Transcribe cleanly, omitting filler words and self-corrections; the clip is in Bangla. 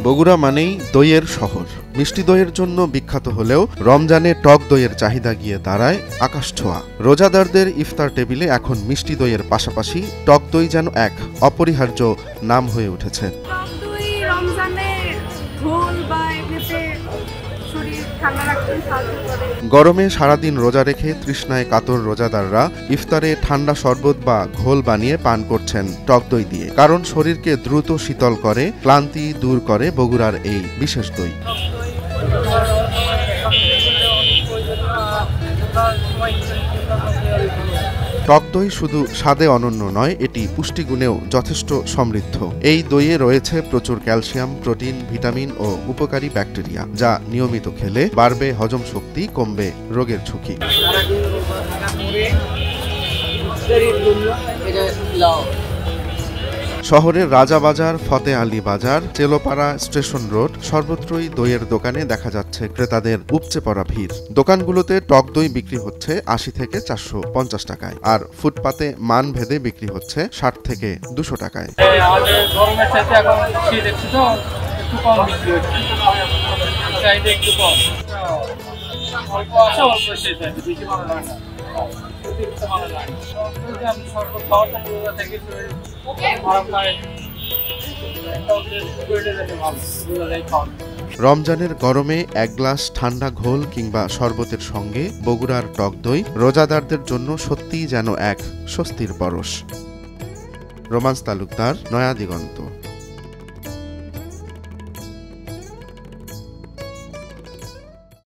বগুড়া মানেই দইয়ের শহর। মিষ্টি দইয়ের জন্য বিখ্যাত হলেও রমজানে টক দইয়ের চাহিদা গিয়ে দাঁড়ায় আকাশছোঁয়া। রোজাদারদের ইফতার টেবিলে এখন মিষ্টি দইয়ের পাশাপাশি টক দই যেন এক অপরিহার্য নাম হয়ে উঠেছে। গরমে সারাদিন রোজা রেখে তৃষ্ণায় কাতর রোজাদাররা ইফতারে ঠান্ডা শরবত বা ঘোল বানিয়ে পান করছেন টক দই দিয়ে, কারণ শরীরকে দ্রুত শীতল করে, ক্লান্তি দূর করে বগুড়ার এই বিশেষ দই। টক দই শুধু স্বাদে অনন্য নয়, এটি পুষ্টিগুণেও যথেষ্ট সমৃদ্ধ। এই দইয়ে রয়েছে প্রচুর ক্যালসিয়াম, প্রোটিন, ভিটামিন ও উপকারী ব্যাকটেরিয়া, যা নিয়মিত খেলে বাড়বে হজম শক্তি, কমবে রোগের ঝুঁকি। শহরের রাজাবাজার, ফতে আলী বাজার, চেলোপাড়া, স্টেশন রোড সর্বত্রই দইয়ের দোকানে দেখা যাচ্ছে ক্রেতাদের উপচে পড়া ভিড়। দোকানগুলোতে টক দই বিক্রি হচ্ছে ৮০ থেকে ৪৫০ টাকায়, আর ফুটপাতে মান ভেদে বিক্রি হচ্ছে ৬০ থেকে ২০০ টাকায়। রমজানের গরমে এক গ্লাস ঠান্ডা ঘোল কিংবা শরবতের সঙ্গে বগুড়ার টক দই রোজাদারদের জন্য সত্যিই যেন এক স্বস্তির পরশ। রোমান্স তালুকদার, নয়া দিগন্ত।